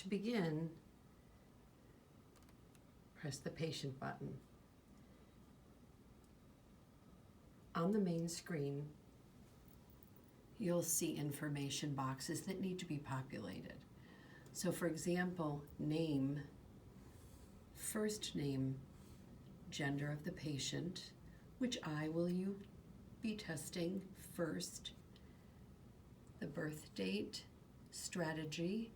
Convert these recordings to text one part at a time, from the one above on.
To begin, press the patient button. On the main screen, you'll see information boxes that need to be populated. So for example, name, first name, gender of the patient, which eye will you be testing first, the birth date, strategy.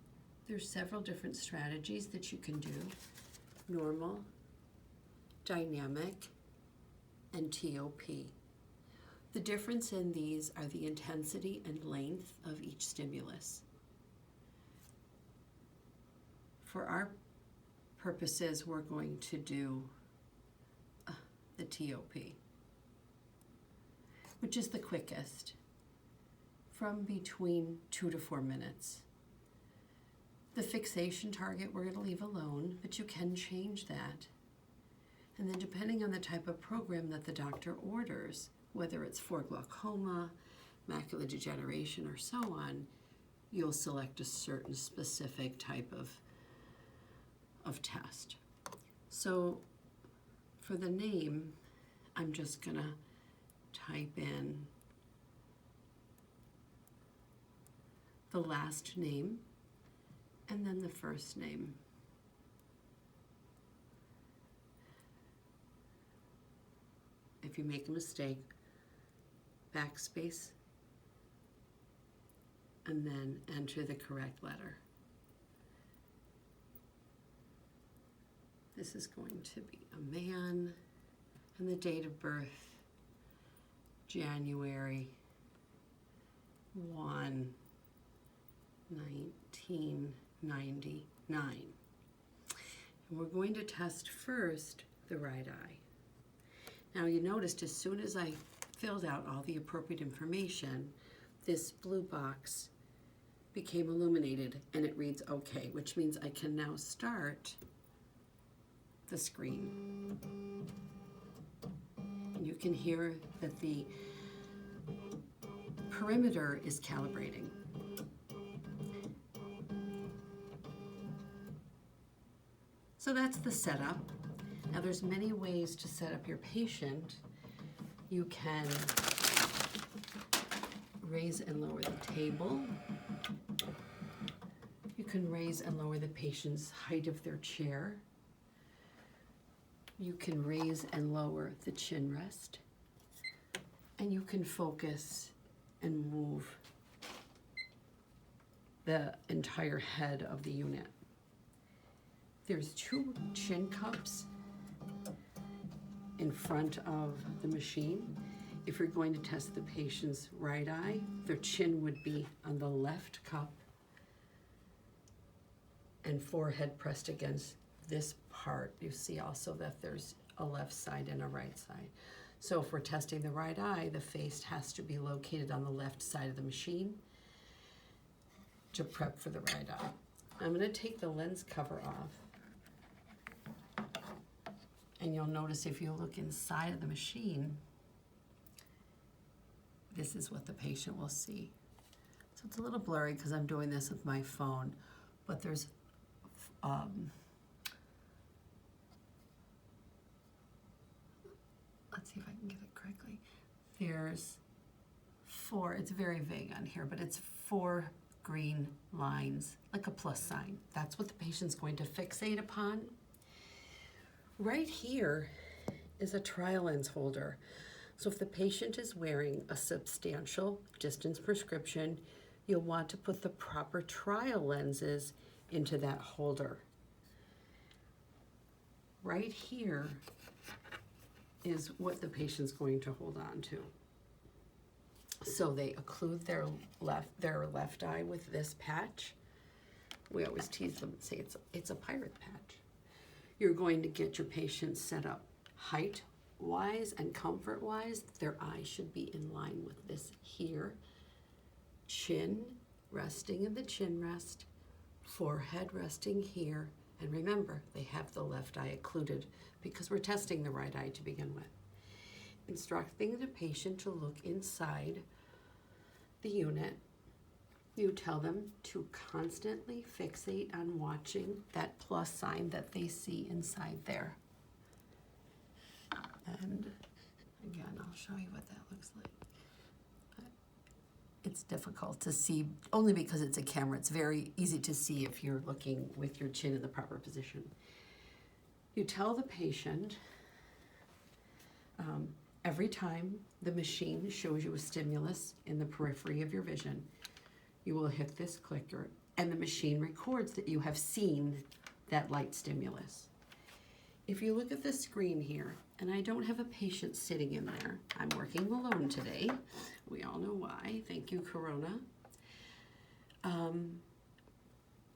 There's several different strategies that you can do: normal, dynamic, and TOP. The difference in these are the intensity and length of each stimulus. For our purposes, we're going to do the TOP, which is the quickest, from between 2 to 4 minutes. The fixation target we're going to leave alone, but you can change that. And then depending on the type of program that the doctor orders, whether it's for glaucoma, macular degeneration, or so on, you'll select a certain specific type of test. So for the name, I'm just gonna type in the last name and then the first name. If you make a mistake, backspace and then enter the correct letter. This is going to be a man, and the date of birth, January 1, 1999. And we're going to test first the right eye. Now you noticed as soon as I filled out all the appropriate information, this blue box became illuminated and it reads OK, which means I can now start the screen. And you can hear that the perimeter is calibrating. So that's the setup. Now there's many ways to set up your patient. You can raise and lower the table. You can raise and lower the patient's height of their chair. You can raise and lower the chin rest. And you can focus and move the entire head of the unit. There's 2 chin cups in front of the machine. If you're going to test the patient's right eye, their chin would be on the left cup and forehead pressed against this part. You see also that there's a left side and a right side. So if we're testing the right eye, the face has to be located on the left side of the machine to prep for the right eye. I'm going to take the lens cover off. And you'll notice if you look inside of the machine, this is what the patient will see. So it's a little blurry because I'm doing this with my phone, but there's let's see if I can get it correctly. There's 4, it's very vague on here, but it's 4 green lines, like a plus sign. That's what the patient's going to fixate upon. Right here is a trial lens holder. So if the patient is wearing a substantial distance prescription, you'll want to put the proper trial lenses into that holder. Right here is what the patient's going to hold on to. So they occlude their left eye with this patch. We always tease them and say it's a pirate patch. You're going to get your patient set up height-wise and comfort-wise. Their eye should be in line with this here. Chin resting in the chin rest, forehead resting here, and remember, they have the left eye occluded because we're testing the right eye to begin with. Instructing the patient to look inside the unit. You tell them to constantly fixate on watching that plus sign that they see inside there. And again, I'll show you what that looks like. It's difficult to see only because it's a camera. It's very easy to see if you're looking with your chin in the proper position. You tell the patient every time the machine shows you a stimulus in the periphery of your vision, you will hit this clicker and the machine records that you have seen that light stimulus. If you look at the screen here, and I don't have a patient sitting in there, I'm working alone today. We all know why. Thank you, Corona.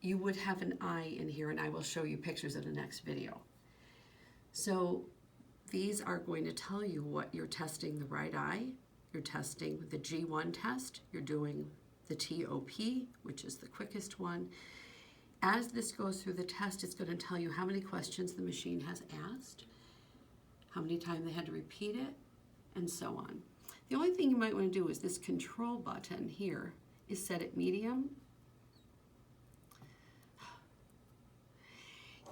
You would have an eye in here, and I will show you pictures in the next video. So these are going to tell you what you're testing the right eye, you're testing the G1 test, you're doing the TOP, which is the quickest one. As this goes through the test, it's going to tell you how many questions the machine has asked, how many times they had to repeat it, and so on. The only thing you might want to do is this control button here is set at medium.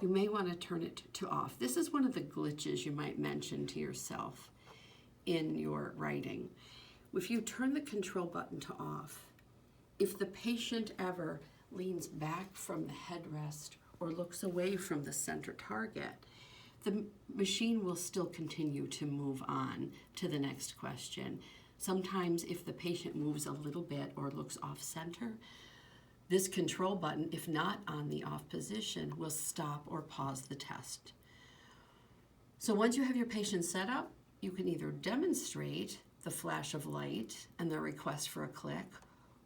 You may want to turn it to off. This is one of the glitches you might mention to yourself in your writing. If you turn the control button to off, if the patient ever leans back from the headrest or looks away from the center target, the machine will still continue to move on to the next question. Sometimes if the patient moves a little bit or looks off center, this control button, if not on the off position, will stop or pause the test. So once you have your patient set up, you can either demonstrate the flash of light and the request for a click,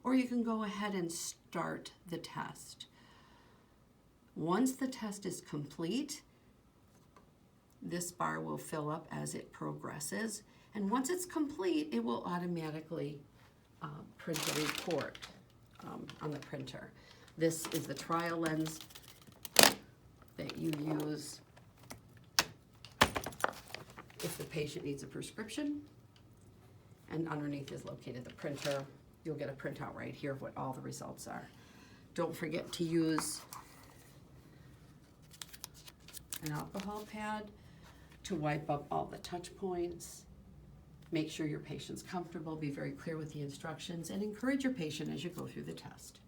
or you can go ahead and start the test. Once the test is complete, this bar will fill up as it progresses, and once it's complete, it will automatically print a report on the printer. This is the trial lens that you use if the patient needs a prescription, and underneath is located the printer. You'll get a printout right here of what all the results are. Don't forget to use an alcohol pad to wipe up all the touch points. Make sure your patient's comfortable, be very clear with the instructions, and encourage your patient as you go through the test.